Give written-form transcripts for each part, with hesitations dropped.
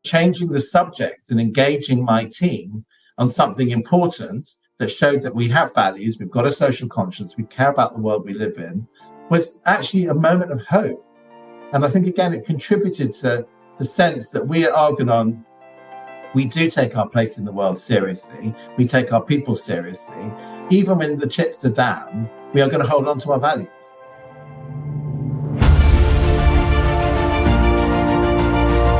changing the subject and engaging my team on something important that showed that we have values, we've got a social conscience, we care about the world we live in, was actually a moment of hope. And I think, again, it contributed to the sense that we at Argonon, we do take our place in the world seriously. We take our people seriously. Even when the chips are down, we are going to hold on to our values.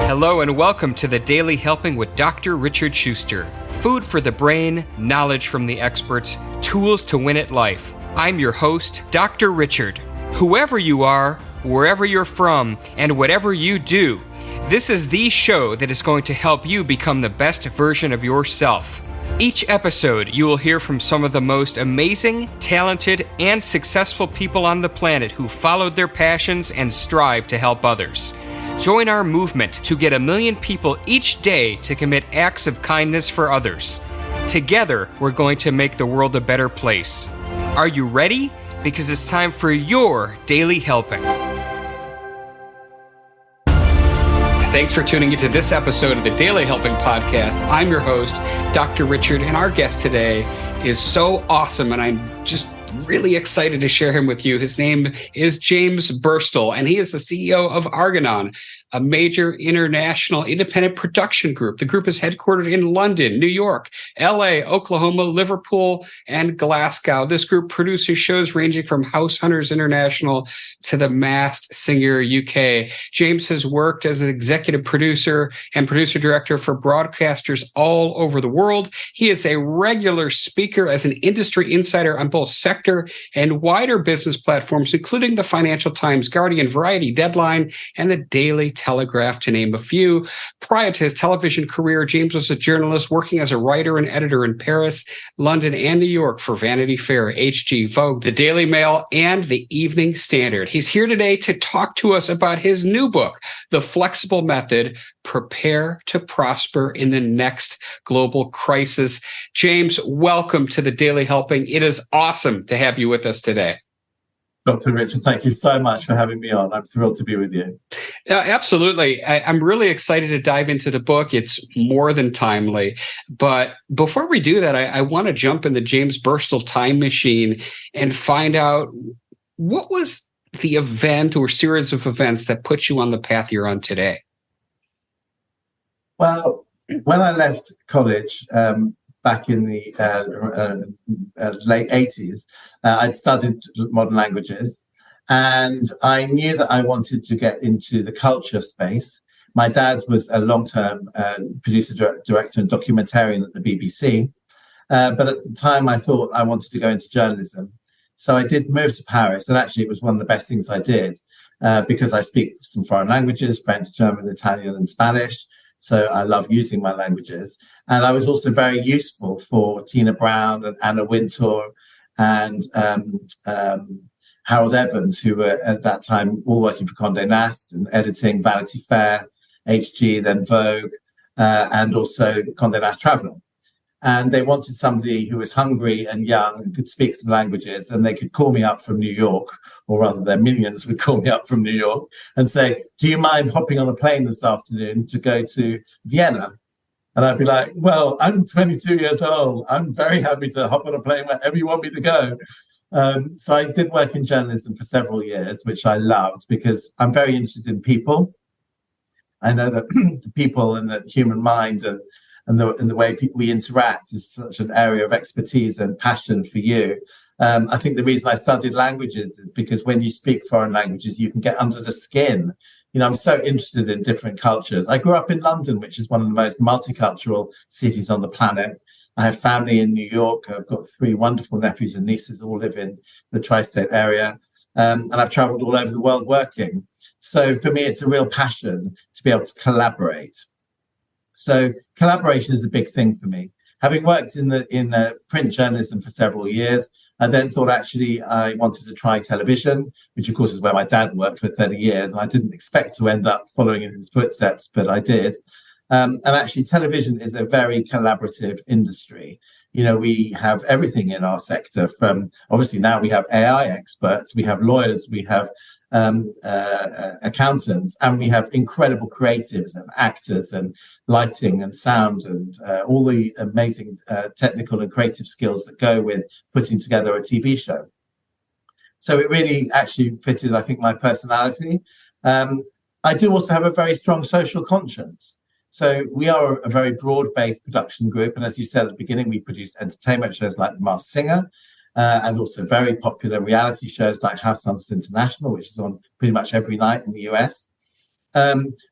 Hello and welcome to the Daily Helping with Dr. Richard Schuster. Food for the brain, knowledge from the experts, tools to win at life. I'm your host, Dr. Richard. Whoever you are, wherever you're from, and whatever you do, this is the show that is going to help you become the best version of yourself. Each episode, you will hear from some of the most amazing, talented, and successful people on the planet who followed their passions and strive to help others. Join our movement to get 1 million people each day to commit acts of kindness for others. Together, we're going to make the world a better place. Are you ready? Because it's time for your Daily Helping. Thanks for tuning into this episode of the Daily Helping Podcast. I'm your host, Dr. Richard, and our guest today is so awesome, and I'm just really excited to share him with you. His name is James Burstall, and he is the CEO of Argonon, a major international independent production group. The group is headquartered in London, New York, LA, Oklahoma, Liverpool, and Glasgow. This group produces shows ranging from House Hunters International to The Masked Singer UK. James has worked as an executive producer and producer director for broadcasters all over the world. He is a regular speaker as an industry insider on both sector and wider business platforms, including the Financial Times, Guardian, Variety, Deadline, and the Daily Telegraph, to name a few. Prior to his television career, James was a journalist working as a writer and editor in Paris, London, and New York for Vanity Fair, HG, Vogue, the Daily Mail, and the Evening Standard. He's here today to talk to us about his new book, The Flexible Method, Prepare to Prosper in the Next Global Crisis. James, welcome to the Daily Helping. It is awesome to have you with us today. Dr. Richard, thank you so much for having me on. I'm thrilled to be with you. Absolutely. I'm really excited to dive into the book. It's more than timely. But before we do that, I want to jump in the James Burstall time machine and find out what was the event or series of events that put you on the path you're on today? Well, when I left college, back in the late 80s, I'd studied modern languages, and I knew that I wanted to get into the culture space. My dad was a long-term producer, director, and documentarian at the BBC, but at the time I thought I wanted to go into journalism. So I did move to Paris, and actually it was one of the best things I did because I speak some foreign languages, French, German, Italian, and Spanish. So I love using my languages. And I was also very useful for Tina Brown and Anna Wintour and Harold Evans, who were at that time all working for Condé Nast and editing Vanity Fair, HG, then Vogue, and also Condé Nast Traveler. And they wanted somebody who was hungry and young and could speak some languages, and they could call me up from New York, or rather their minions would call me up from New York and say, do you mind hopping on a plane this afternoon to go to Vienna? And I'd be like, well, I'm 22 years old. I'm very happy to hop on a plane wherever you want me to go. So I did work in journalism for several years, which I loved because I'm very interested in people. I know that the people and the human mind and the way we interact is such an area of expertise and passion for you. I think the reason I studied languages is because when you speak foreign languages, you can get under the skin. You know, I'm so interested in different cultures. I grew up in London, which is one of the most multicultural cities on the planet. I have family in New York. I've got 3 wonderful nephews and nieces, all live in the tri-state area. And I've traveled all over the world working. So for me, it's a real passion to be able to collaborate. So collaboration is a big thing for me. Having worked in print journalism for several years, I then thought actually I wanted to try television, which of course is where my dad worked for 30 years. And I didn't expect to end up following in his footsteps, but I did. And actually television is a very collaborative industry. You know, we have everything in our sector from, obviously now we have AI experts, we have lawyers, we have accountants, and we have incredible creatives and actors and lighting and sound and all the amazing technical and creative skills that go with putting together a TV show. So it really actually fitted, I think, my personality. I do also have a very strong social conscience. So we are a very broad-based production group. And as you said at the beginning, we produce entertainment shows like The Masked Singer, and also very popular reality shows like House Hunters International, which is on pretty much every night in the US.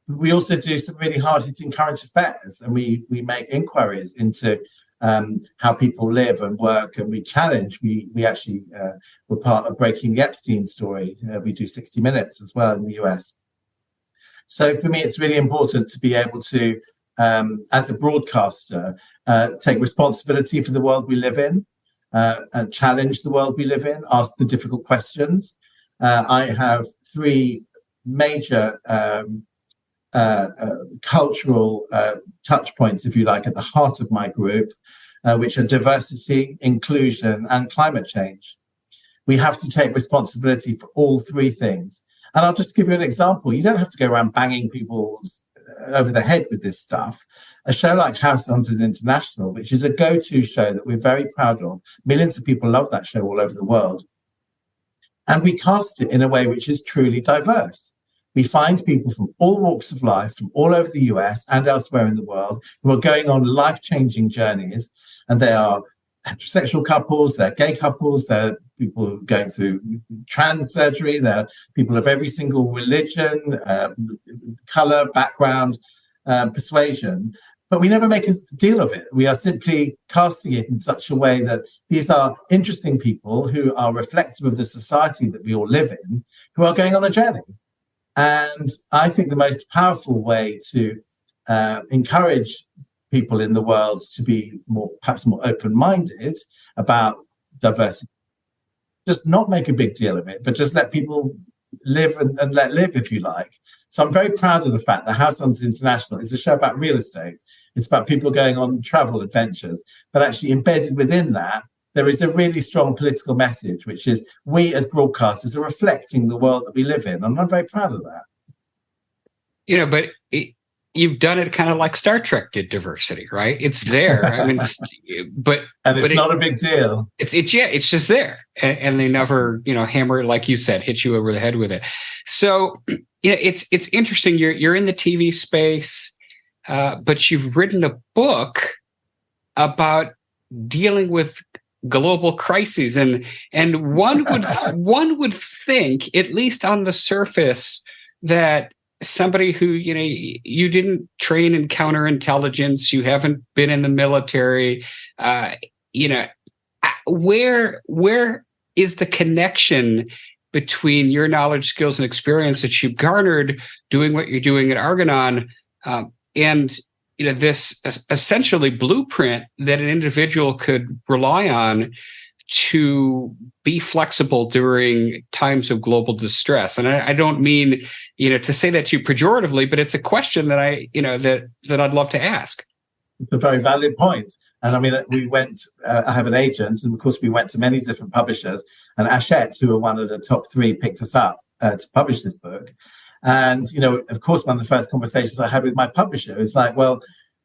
We also do some really hard-hitting current affairs, and we make inquiries into how people live and work, and we challenge. We actually were part of breaking the Epstein story. We do 60 Minutes as well in the US. So for me, it's really important to be able to, as a broadcaster, take responsibility for the world we live in, and challenge the world we live in, ask the difficult questions. I have three major cultural touch points, if you like, at the heart of my group, which are diversity, inclusion, and climate change. We have to take responsibility for all three things. And I'll just give you an example. You don't have to go around banging people over the head with this stuff. A show like House Hunters International, which is a go-to show that we're very proud of. Millions of people love that show all over the world. And we cast it in a way which is truly diverse. We find people from all walks of life, from all over the US and elsewhere in the world, who are going on life-changing journeys. And they are heterosexual couples, they're gay couples, they're people going through trans surgery, they're people of every single religion, color, background, persuasion. But we never make a deal of it. We are simply casting it in such a way that these are interesting people who are reflective of the society that we all live in, who are going on a journey. And I think the most powerful way to encourage people in the world to be perhaps more open-minded about diversity, just not make a big deal of it, but just let people live and let live, if you like. So I'm very proud of the fact that House Hunters International is a show about real estate. It's about people going on travel adventures, but actually embedded within that, there is a really strong political message, which is we as broadcasters are reflecting the world that we live in. And I'm very proud of that. But you've done it kind of like Star Trek did diversity, right? It's there. I mean, it's not a big deal. It's just there. And they never, hammer, like you said, hit you over the head with it. So, it's interesting. You're in the TV space, but you've written a book about dealing with global crises, and one would think, at least on the surface, that somebody who you didn't train in counterintelligence, you haven't been in the military, where is the connection between your knowledge, skills, and experience that you've garnered doing what you're doing at Argonon, and this essentially blueprint that an individual could rely on to be flexible during times of global distress? And I don't mean, to say that to you pejoratively, but it's a question that that I'd love to ask. It's a very valid point. And I mean, we went, I have an agent, and of course we went to many different publishers, and Hachette, who are one of the top three, picked us up to publish this book. And, of course, one of the first conversations I had with my publisher is like, well,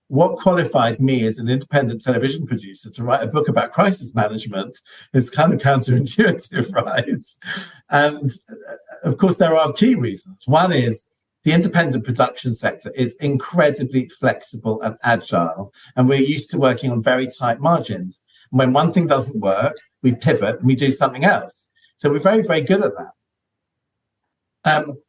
what qualifies me as an independent television producer to write a book about crisis management? Is kind of counterintuitive, right? And of course, there are key reasons. One is the independent production sector is incredibly flexible and agile, and we're used to working on very tight margins. And when one thing doesn't work, we pivot and we do something else. So we're very, very good at that.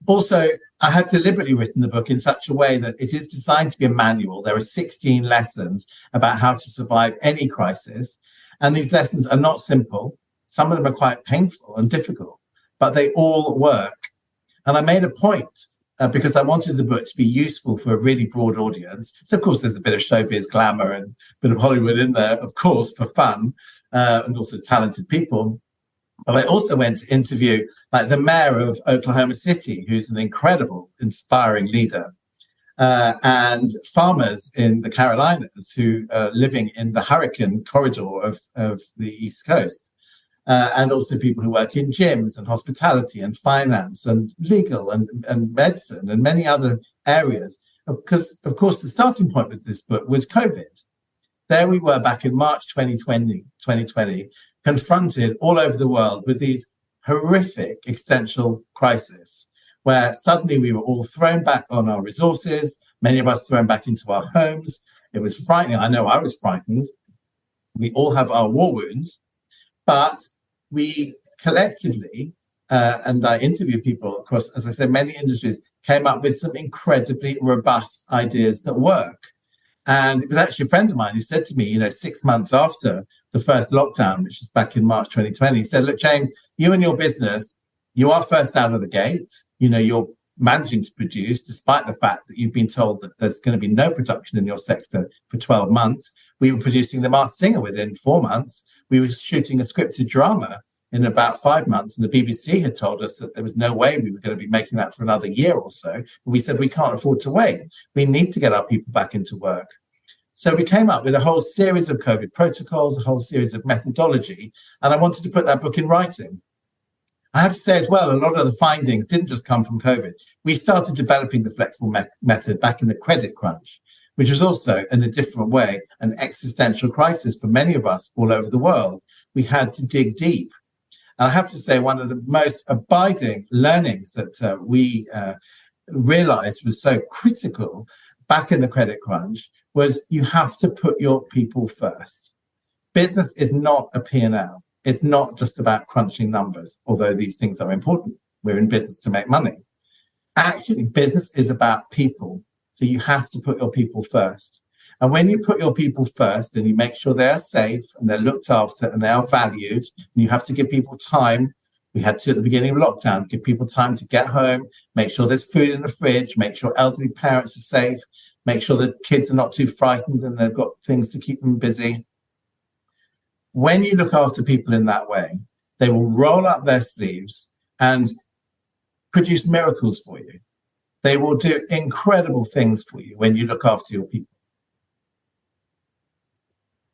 Also, I have deliberately written the book in such a way that it is designed to be a manual. There are 16 lessons about how to survive any crisis. And these lessons are not simple. Some of them are quite painful and difficult, but they all work. And I made a point because I wanted the book to be useful for a really broad audience. So, of course, there's a bit of showbiz glamour and a bit of Hollywood in there, of course, for fun, and also talented people. But I also went to interview the mayor of Oklahoma City, who's an incredible, inspiring leader, and farmers in the Carolinas who are living in the hurricane corridor of the East Coast. and also people who work in gyms and hospitality and finance and legal and medicine and many other areas. Because, of course, the starting point with this book was COVID. There we were back in March 2020, confronted all over the world with these horrific existential crises, where suddenly we were all thrown back on our resources, many of us thrown back into our homes. It was frightening. I know I was frightened. We all have our war wounds, but we collectively, and I interviewed people across, as I said, many industries, came up with some incredibly robust ideas that work. And it was actually a friend of mine who said to me, 6 months after the first lockdown, which was back in March 2020, he said, look, James, you and your business, you are first out of the gate. You're managing to produce, despite the fact that you've been told that there's going to be no production in your sector for 12 months. We were producing The Masked Singer within 4 months. We were shooting a scripted drama in about 5 months. And the BBC had told us that there was no way we were going to be making that for another year or so. But we said, we can't afford to wait. We need to get our people back into work. So we came up with a whole series of COVID protocols, a whole series of methodology, and I wanted to put that book in writing. I have to say as well, a lot of the findings didn't just come from COVID. We started developing the flexible method back in the credit crunch, which was also, in a different way, an existential crisis for many of us all over the world. We had to dig deep. And I have to say, one of the most abiding learnings that we realized was so critical back in the credit crunch was you have to put your people first. Business is not a P&L. It's not just about crunching numbers, although these things are important. We're in business to make money. Actually, business is about people. So you have to put your people first. And when you put your people first and you make sure they are safe and they're looked after and they are valued, and you have to give people time. We had to, at the beginning of lockdown, give people time to get home, make sure there's food in the fridge, make sure elderly parents are safe, make sure that kids are not too frightened and they've got things to keep them busy. When you look after people in that way, they will roll up their sleeves and produce miracles for you. They will do incredible things for you when you look after your people.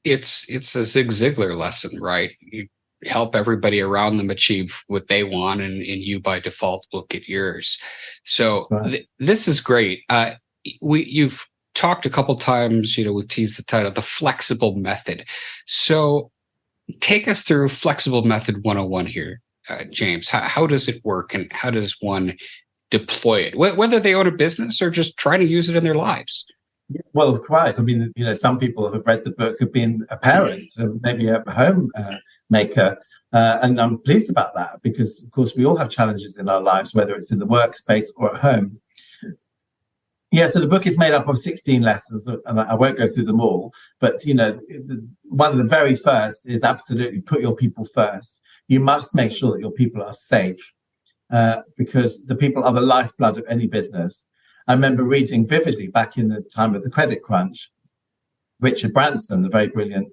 It's a Zig Ziglar lesson, right? You help everybody around them achieve what they want, and you by default will get yours. So right. This is great. You've talked a couple times, we've teased the title, The Flexible Method. So take us through Flexible Method 101 here, James. How does it work, and how does one deploy it, whether they own a business or just trying to use it in their lives? Well, quite. I mean, some people have read the book, have been a parent, maybe a home maker, and I'm pleased about that because, of course, we all have challenges in our lives, whether it's in the workspace or at home. Yeah, so the book is made up of 16 lessons, and I won't go through them all, but, one of the very first is absolutely put your people first. You must make sure that your people are safe because the people are the lifeblood of any business. I remember reading vividly back in the time of the credit crunch, Richard Branson, the very brilliant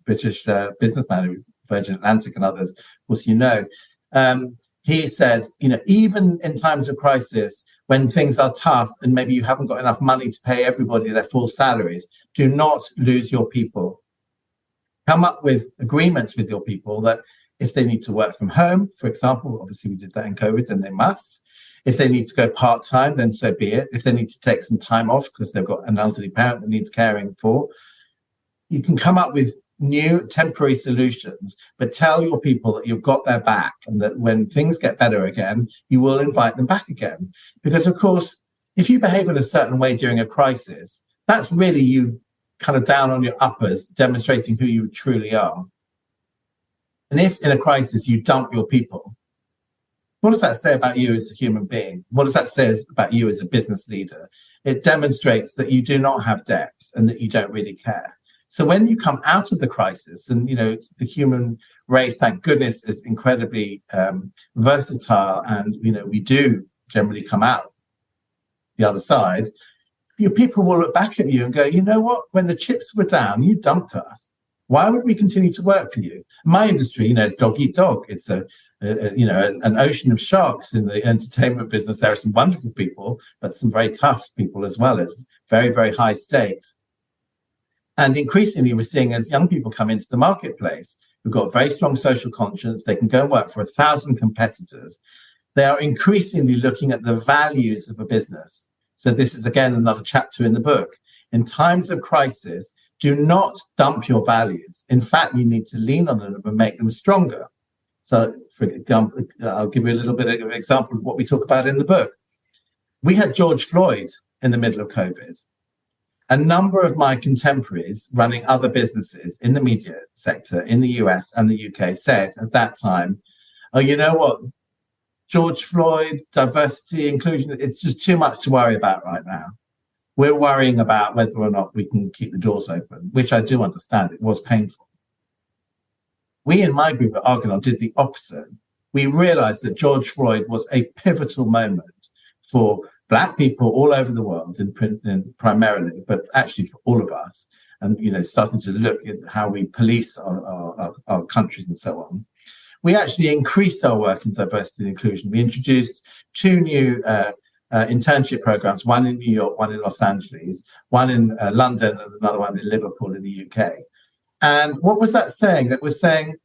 British businessman who Virgin Atlantic and others, of course, he said, even in times of crisis, when things are tough and maybe you haven't got enough money to pay everybody their full salaries, do not lose your people. Come up with agreements with your people that if they need to work from home, for example, obviously we did that in COVID, then they must. If they need to go part-time, then so be it. If they need to take some time off because they've got an elderly parent that needs caring for, you can come up with new temporary solutions, but tell your people that you've got their back and that when things get better again, you will invite them back again. Because, of course, if you behave in a certain way during a crisis, that's really you kind of down on your uppers, demonstrating who you truly are. And if in a crisis you dump your people, what does that say about you as a human being? What does that say about you as a business leader? It demonstrates that you do not have depth and that you don't really care. So when you come out of the crisis, and the human race, thank goodness, is incredibly versatile, and we do generally come out the other side, your people will look back at you and go, you know what? When the chips were down, you dumped us. Why would we continue to work for you? My industry, it's dog eat dog. It's an ocean of sharks in the entertainment business. There are some wonderful people, but some very tough people as well, as very, very high stakes. And increasingly, we're seeing as young people come into the marketplace, who've got a very strong social conscience. They can go and work for 1,000 competitors. They are increasingly looking at the values of a business. So this is, again, another chapter in the book. In times of crisis, do not dump your values. In fact, you need to lean on them and make them stronger. So, for example, I'll give you a little bit of an example of what we talk about in the book. We had George Floyd in the middle of COVID. A number of my contemporaries running other businesses in the media sector in the US and the UK said at that time, oh, you know what? George Floyd, diversity, inclusion, it's just too much to worry about right now. We're worrying about whether or not we can keep the doors open, which I do understand. It was painful. We in my group at Argonon did the opposite. We realized that George Floyd was a pivotal moment for Black people all over the world, primarily, but actually for all of us, and starting to look at how we police our countries and so on. We actually increased our work in diversity and inclusion. We introduced 2 new internship programs, one in New York, one in Los Angeles, one in London, and another one in Liverpool in the UK. And what was that saying? That was saying,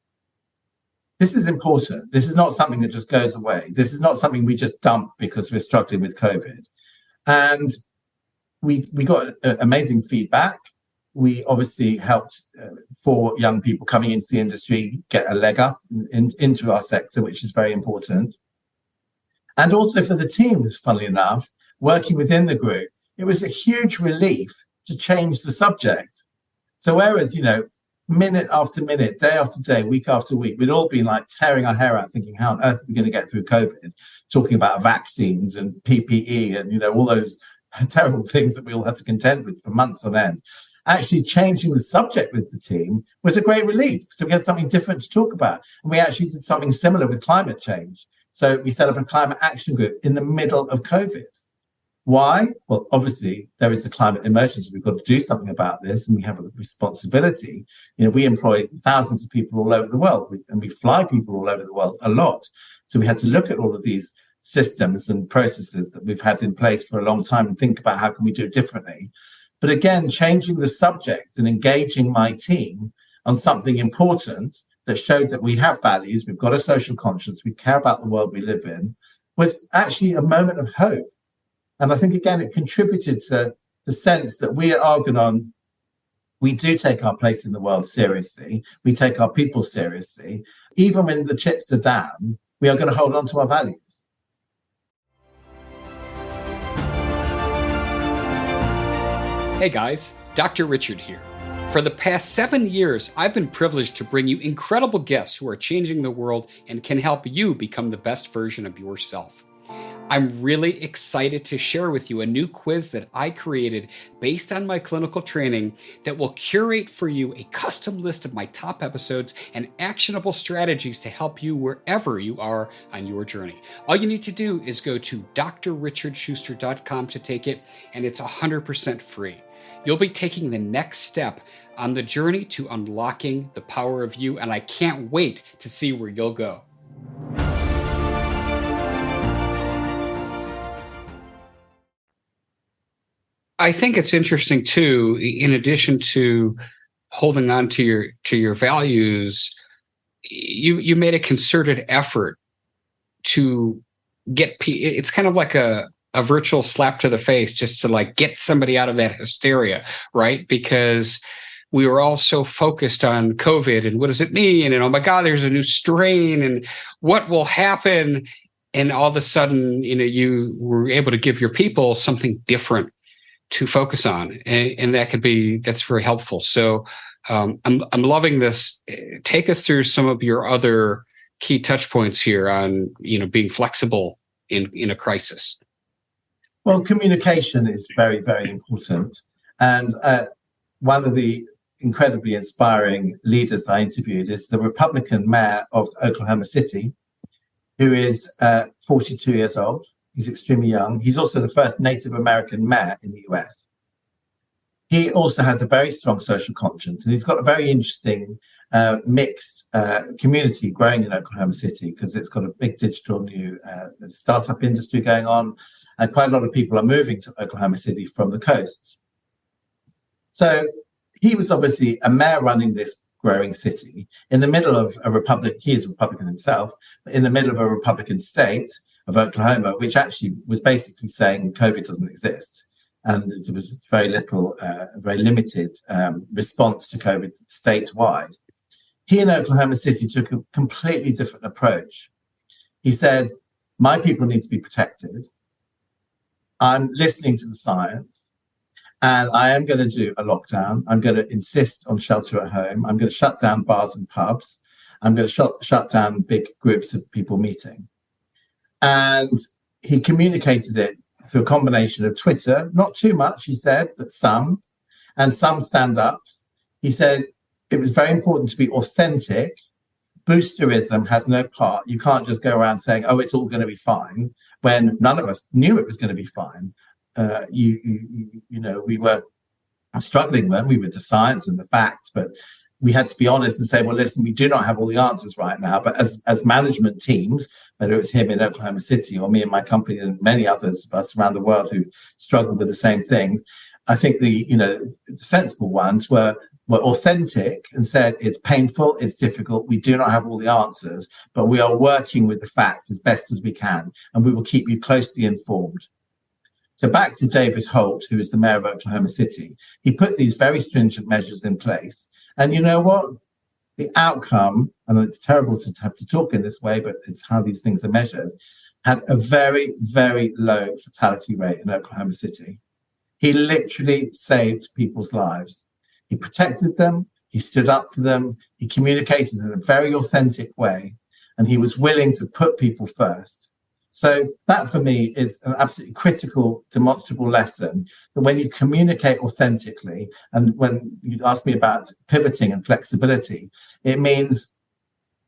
this is important. This is not something that just goes away. This is not something we just dump because we're struggling with COVID. And we got amazing feedback. We obviously helped 4 young people coming into the industry get a leg up into our sector, which is very important. And also for the teams, funnily enough, working within the group, it was a huge relief to change the subject. So whereas, minute after minute, day after day, week after week, we'd all been like tearing our hair out thinking, how on earth are we going to get through COVID? Talking about vaccines and PPE and, all those terrible things that we all had to contend with for months on end. Actually changing the subject with the team was a great relief. So we had something different to talk about. And we actually did something similar with climate change. So we set up a climate action group in the middle of COVID. Why? Well, obviously, there is a climate emergency. We've got to do something about this, and we have a responsibility. We employ thousands of people all over the world, and we fly people all over the world a lot. So we had to look at all of these systems and processes that we've had in place for a long time and think about how can we do it differently. But again, changing the subject and engaging my team on something important that showed that we have values, we've got a social conscience, we care about the world we live in, was actually a moment of hope. And I think, again, it contributed to the sense that we at Argonon, we do take our place in the world seriously. We take our people seriously. Even when the chips are down, we are going to hold on to our values. Hey guys, Dr. Richard here. For the past 7 years, I've been privileged to bring you incredible guests who are changing the world and can help you become the best version of yourself. I'm really excited to share with you a new quiz that I created based on my clinical training that will curate for you a custom list of my top episodes and actionable strategies to help you wherever you are on your journey. All you need to do is go to drrichardschuster.com to take it, and it's 100% free. You'll be taking the next step on the journey to unlocking the power of you, and I can't wait to see where you'll go. I think it's interesting too, in addition to holding on to your values, you made a concerted effort to get it's kind of like a virtual slap to the face just to like get somebody out of that hysteria, right? Because we were all so focused on COVID and what does it mean? And oh my God, there's a new strain and what will happen? And all of a sudden, you were able to give your people something different to focus on, and that's very helpful. So I'm loving this. Take us through some of your other key touch points here on being flexible in a crisis. Well, communication is very, very important. And one of the incredibly inspiring leaders I interviewed is the Republican mayor of Oklahoma City, who is 42 years old. He's extremely young. He's also the first Native American mayor in the US. He also has a very strong social conscience, and he's got a very interesting mixed community growing in Oklahoma City because it's got a big digital new startup industry going on, and quite a lot of people are moving to Oklahoma City from the coast. So he was obviously a mayor running this growing city in the middle of a republic. He is a Republican himself, but in the middle of a Republican state of Oklahoma, which actually was basically saying COVID doesn't exist. And there was very little, very limited response to COVID statewide. He in Oklahoma City took a completely different approach. He said, my people need to be protected. I'm listening to the science. And I am going to do a lockdown. I'm going to insist on shelter at home. I'm going to shut down bars and pubs. I'm going to shut down big groups of people meeting. And he communicated it through a combination of Twitter, not too much, he said, but some, and some stand-ups. He said it was very important to be authentic. Boosterism has no part. You can't just go around saying, oh, it's all going to be fine, when none of us knew it was going to be fine. You know, we were struggling, weren't we, with the science and the facts, but we had to be honest and say, well, listen, we do not have all the answers right now, but as management teams, whether it's him in Oklahoma City or me and my company and many others of us around the world who struggled with the same things, I think the sensible ones were authentic and said, it's painful, it's difficult, we do not have all the answers, but we are working with the facts as best as we can, and we will keep you closely informed. So back to David Holt, who is the mayor of Oklahoma City, he put these very stringent measures in place. And you know what? The outcome, and it's terrible to have to talk in this way, but it's how these things are measured, had a very, very low fatality rate in Oklahoma City. He literally saved people's lives. He protected them. He stood up for them. He communicated in a very authentic way, and he was willing to put people first. So that for me is an absolutely critical, demonstrable lesson that when you communicate authentically, and when you ask me about pivoting and flexibility, it means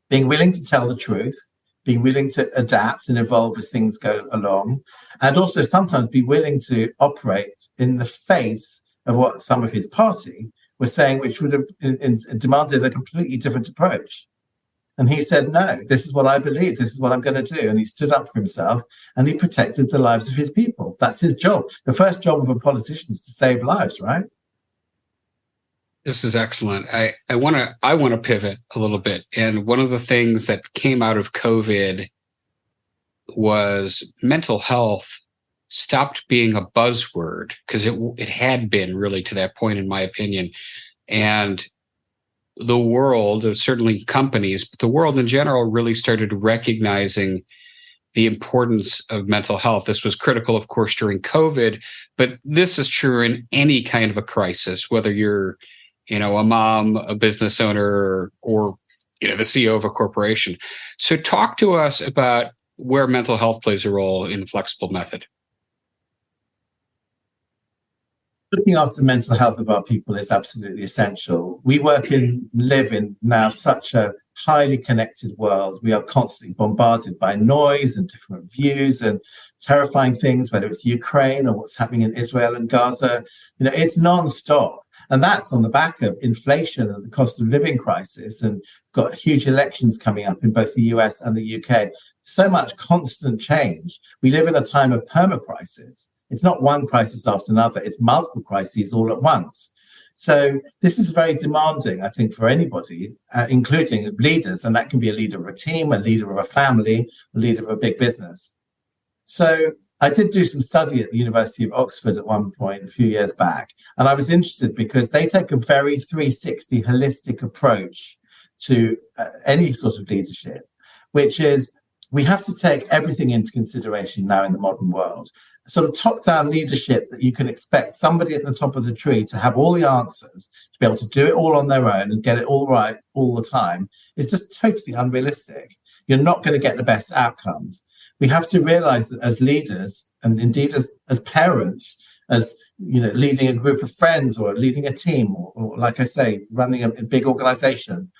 being willing to tell the truth, being willing to adapt and evolve as things go along, and also sometimes be willing to operate in the face of what some of his party were saying, which would have demanded a completely different approach. And he said, no, this is what I believe. This is what I'm going to do. And he stood up for himself and he protected the lives of his people. That's his job. The first job of a politician is to save lives, right? This is excellent. I want to pivot a little bit. And one of the things that came out of COVID was mental health stopped being a buzzword, because it had been really to that point, in my opinion. And the world, certainly companies, but the world in general really started recognizing the importance of mental health. This was critical, of course, during COVID, but this is true in any kind of a crisis, whether you're, a mom, a business owner, or, the CEO of a corporation. So talk to us about where mental health plays a role in the flexible method. Looking after the mental health of our people is absolutely essential. We live in now such a highly connected world. We are constantly bombarded by noise and different views and terrifying things, whether it's Ukraine or what's happening in Israel and Gaza. It's non-stop. And that's on the back of inflation and the cost of living crisis, and got huge elections coming up in both the US and the UK. So much constant change. We live in a time of perma-crisis. It's not one crisis after another. It's multiple crises all at once. So this is very demanding, I think, for anybody, including leaders. And that can be a leader of a team, a leader of a family, a leader of a big business. So I did do some study at the University of Oxford at one point a few years back. And I was interested because they take a very 360 holistic approach to any sort of leadership, which is we have to take everything into consideration now in the modern world. Sort of top-down leadership that you can expect somebody at the top of the tree to have all the answers, to be able to do it all on their own and get it all right all the time, is just totally unrealistic. You're not going to get the best outcomes. We have to realize that as leaders, and indeed as parents, as leading a group of friends or leading a team, or like I say, running a big organization,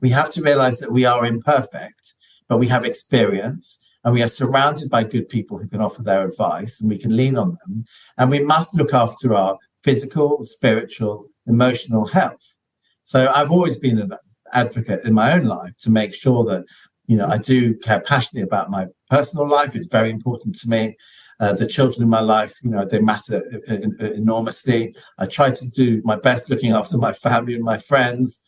we have to realize that we are imperfect, but we have experience. And we are surrounded by good people who can offer their advice, and we can lean on them. And we must look after our physical, spiritual, emotional health. So I've always been an advocate in my own life to make sure that, I do care passionately about my personal life. It's very important to me. The children in my life, they matter enormously. I try to do my best looking after my family and my friends.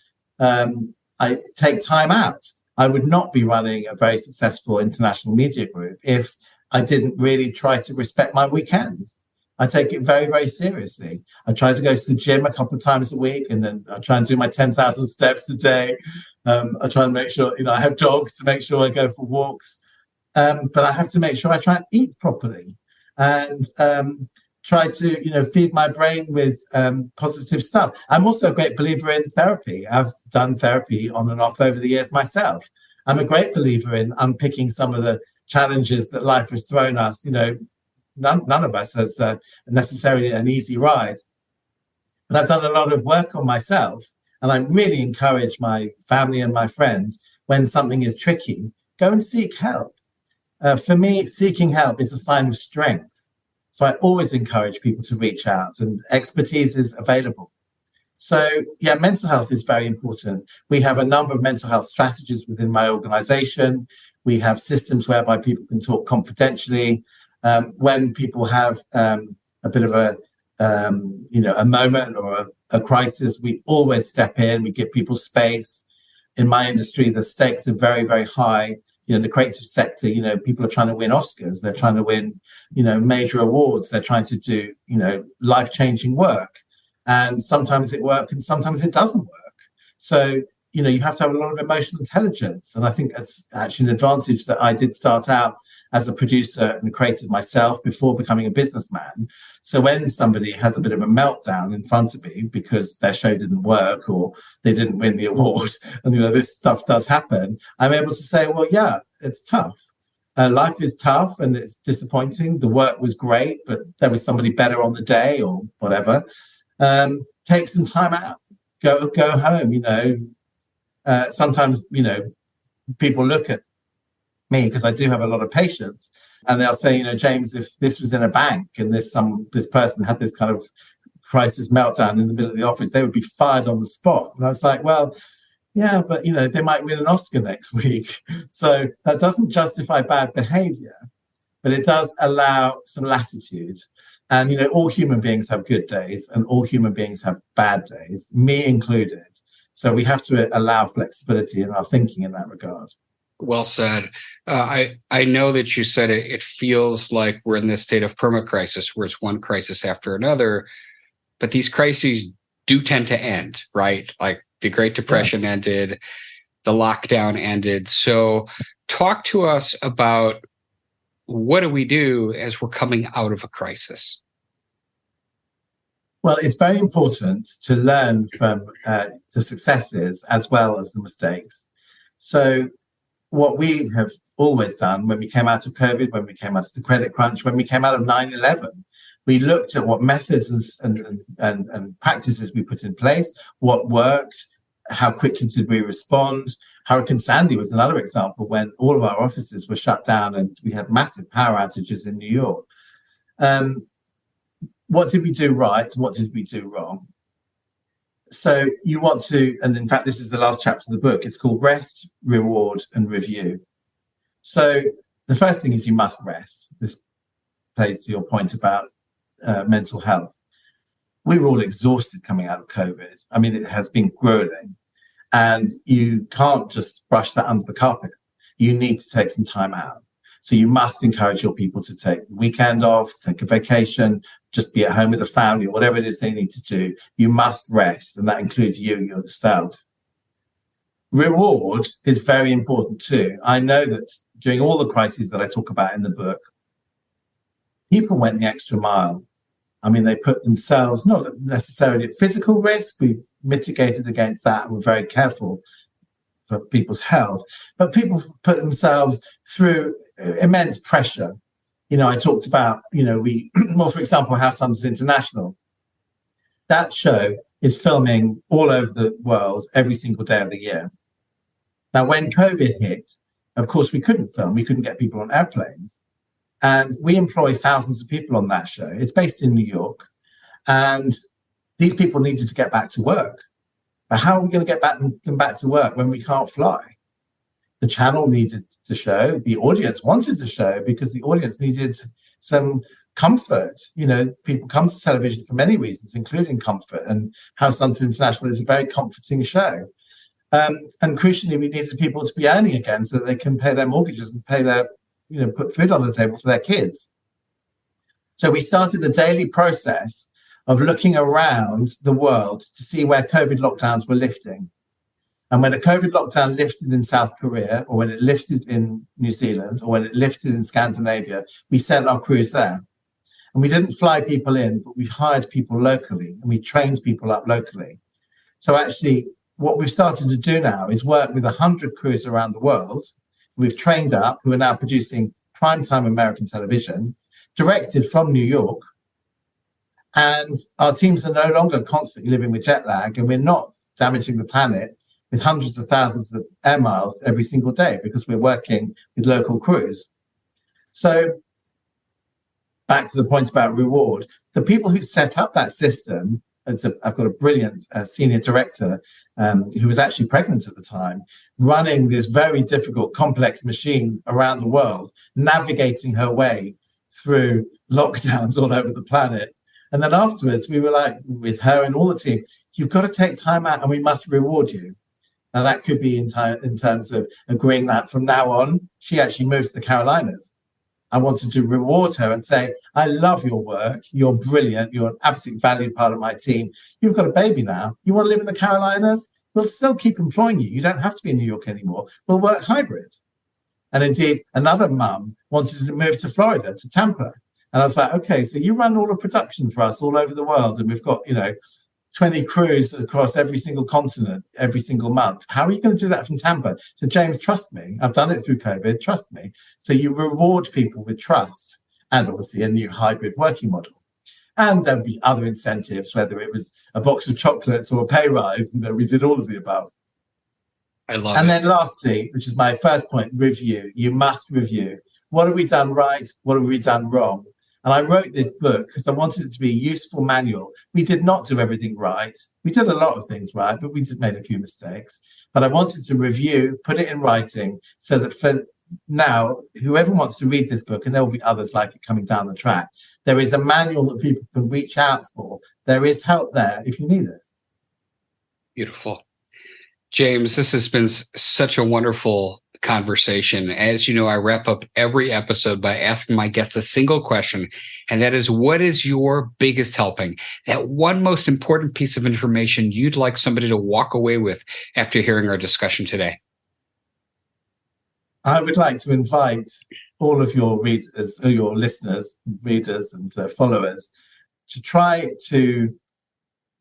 I take time out. I would not be running a very successful international media group if I didn't really try to respect my weekends. I take it very, very seriously. I try to go to the gym a couple of times a week, and then I try and do my 10,000 steps a day. I try and make sure, I have dogs to make sure I go for walks. But I have to make sure I try and eat properly and try to, feed my brain with positive stuff. I'm also a great believer in therapy. I've done therapy on and off over the years myself. I'm a great believer in unpicking some of the challenges that life has thrown us. None of us has necessarily an easy ride. But I've done a lot of work on myself, and I really encourage my family and my friends, when something is tricky, go and seek help. For me, seeking help is a sign of strength. So I always encourage people to reach out, and expertise is available. So yeah, mental health is very important. We have a number of mental health strategies within my organization. We have systems whereby people can talk confidentially. When people have a bit of a moment or a crisis, we always step in. We give people space. In my industry, the stakes are very, very high. The creative sector, people are trying to win Oscars. They're trying to win, major awards. They're trying to do, life-changing work. And sometimes it works and sometimes it doesn't work. So, you have to have a lot of emotional intelligence. And I think that's actually an advantage that I did start out as a producer and creative myself before becoming a businessman. So when somebody has a bit of a meltdown in front of me because their show didn't work or they didn't win the award, and this stuff does happen, I'm able to say, well, yeah, it's tough. Life is tough and it's disappointing. The work was great, but there was somebody better on the day or whatever. Take some time out. Go home. Sometimes people look at me, because I do have a lot of patience, and they'll say, James, if this was in a bank and this person had this kind of crisis meltdown in the middle of the office, they would be fired on the spot. And I was like, well, yeah, but they might win an Oscar next week. So that doesn't justify bad behavior, but it does allow some latitude. And all human beings have good days and all human beings have bad days, me included. So we have to allow flexibility in our thinking in that regard. Well said. I know that you said it feels like we're in this state of permacrisis where it's one crisis after another, but these crises do tend to end, right? Like the Great Depression ended, the lockdown ended. So talk to us about, what do we do as we're coming out of a crisis? Well, it's very important to learn from the successes as well as the mistakes. So what we have always done when we came out of COVID, when we came out of the credit crunch, when we came out of 9/11, we looked at what methods and practices we put in place, what worked, how quickly did we respond. Hurricane Sandy was another example, when all of our offices were shut down and we had massive power outages in New York. What did we do right and what did we do wrong? So you want to, and in fact, this is the last chapter of the book. It's called Rest, Reward, and Review. So the first thing is you must rest. This plays to your point about mental health. We were all exhausted coming out of COVID. I mean, it has been grueling. And you can't just brush that under the carpet. You need to take some time out. So you must encourage your people to take the weekend off, take a vacation, just be at home with the family, whatever it is they need to do. You must rest, and that includes you yourself. Reward is very important too. I know that during all the crises that I talk about in the book, people went the extra mile. I mean, they put themselves, not necessarily at physical risk, we mitigated against that and were very careful for people's health, but people put themselves through immense pressure. I talked about, for example, House Hunters International. That show is filming all over the world every single day of the year. Now, when COVID hit, of course, we couldn't film. We couldn't get people on airplanes. And we employ thousands of people on that show. It's based in New York. And these people needed to get back to work. But how are we going to get them back to work when we can't fly? The channel needed the show. The audience wanted the show because the audience needed some comfort. People come to television for many reasons, including comfort. And House Hunters International is a very comforting show. And crucially, we needed people to be earning again so that they can pay their mortgages and pay their, put food on the table for their kids. So we started a daily process of looking around the world to see where COVID lockdowns were lifting. And when a COVID lockdown lifted in South Korea, or when it lifted in New Zealand, or when it lifted in Scandinavia, we sent our crews there. And we didn't fly people in, but we hired people locally and we trained people up locally. So actually, what we've started to do now is work with 100 crews around the world. We've trained up, who are now producing primetime American television, directed from New York. And our teams are no longer constantly living with jet lag, and we're not damaging the planet with hundreds of thousands of air miles every single day because we're working with local crews. So back to the point about reward, the people who set up that system, I've got a brilliant senior director who was actually pregnant at the time, running this very difficult, complex machine around the world, navigating her way through lockdowns all over the planet. And then afterwards, we were like, with her and all the team, you've got to take time out and we must reward you. Now, that could be in terms of agreeing that from now on, she actually moved to the Carolinas. I wanted to reward her and say, I love your work. You're brilliant. You're an absolutely valued part of my team. You've got a baby now. You want to live in the Carolinas? We'll still keep employing you. You don't have to be in New York anymore. We'll work hybrid. And indeed, another mum wanted to move to Florida, to Tampa. And I was like, okay, so you run all the production for us all over the world. And we've got, 20 crews across every single continent, every single month. How are you going to do that from Tampa? So James, trust me. I've done it through COVID. Trust me. So you reward people with trust and obviously a new hybrid working model. And there'll be other incentives, whether it was a box of chocolates or a pay rise. We did all of the above. I love it. And then lastly, which is my first point, review. You must review. What have we done right? What have we done wrong? And I wrote this book because I wanted it to be a useful manual. We did not do everything right. We did a lot of things right, but we made a few mistakes. But I wanted to review, put it in writing, so that for now, whoever wants to read this book, and there will be others like it coming down the track, there is a manual that people can reach out for. There is help there if you need it. Beautiful. James, this has been such a wonderful conversation. As you know, I wrap up every episode by asking my guests a single question, and that is, what is your biggest helping? That one most important piece of information you'd like somebody to walk away with after hearing our discussion today? I would like to invite all of your readers, or your listeners, readers and followers, to try to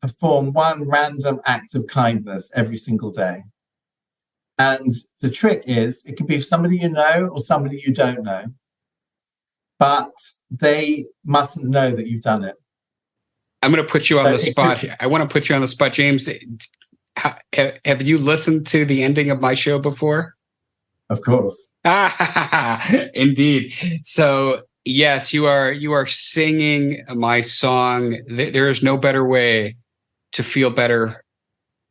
perform one random act of kindness every single day. And the trick is, it can be somebody you know or somebody you don't know, but they mustn't know that you've done it. I'm going to put you on the spot. I want to put you on the spot, James. Have you listened to the ending of my show before? Of course. Indeed. So yes, you are singing my song. There is no better way to feel better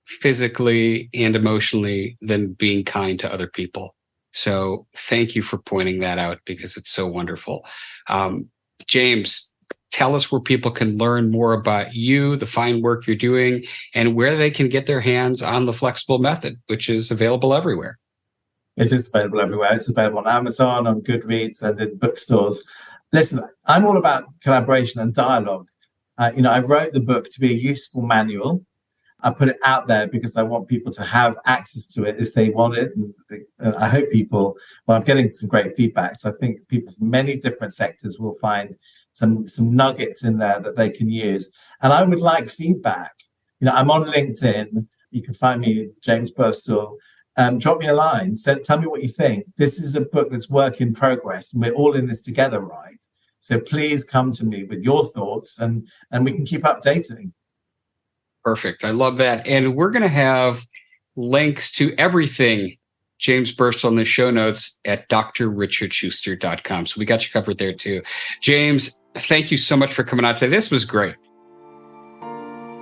physically and emotionally than being kind to other people. So thank you for pointing that out, because it's so wonderful. James, tell us where people can learn more about you, the fine work you're doing, and where they can get their hands on the Flexible Method, which is available everywhere. It is available everywhere. It's available on Amazon, on Goodreads, and in bookstores. Listen, I'm all about collaboration and dialogue. I wrote the book to be a useful manual. I put it out there because I want people to have access to it if they want it. And I hope people, I'm getting some great feedback. So I think people from many different sectors will find some nuggets in there that they can use. And I would like feedback. I'm on LinkedIn. You can find me, James Burstall. Drop me a line. Tell me what you think. This is a book that's work in progress, and we're all in this together, right? So please come to me with your thoughts, and we can keep updating. Perfect. I love that. And we're going to have links to everything James Burstall in the show notes at drrichardschuster.com. So we got you covered there too. James, thank you so much for coming on today. This was great.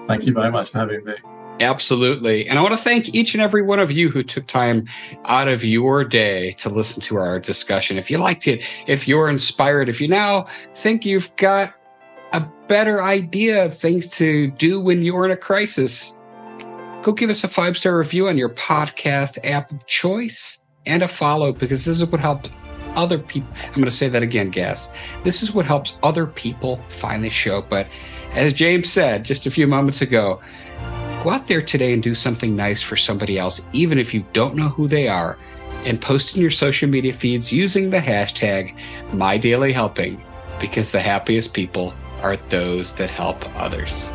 Thank you very much for having me. Absolutely. And I want to thank each and every one of you who took time out of your day to listen to our discussion. If you liked it, if you're inspired, if you now think you've got a better idea of things to do when you're in a crisis, go give us a 5-star review on your podcast app of choice and a follow, because this is what helped other people. I'm going to say that again, Gas. This is what helps other people find the show. But as James said just a few moments ago, go out there today and do something nice for somebody else, even if you don't know who they are, and post in your social media feeds using the hashtag #MyDailyHelping, because the happiest people are those that help others.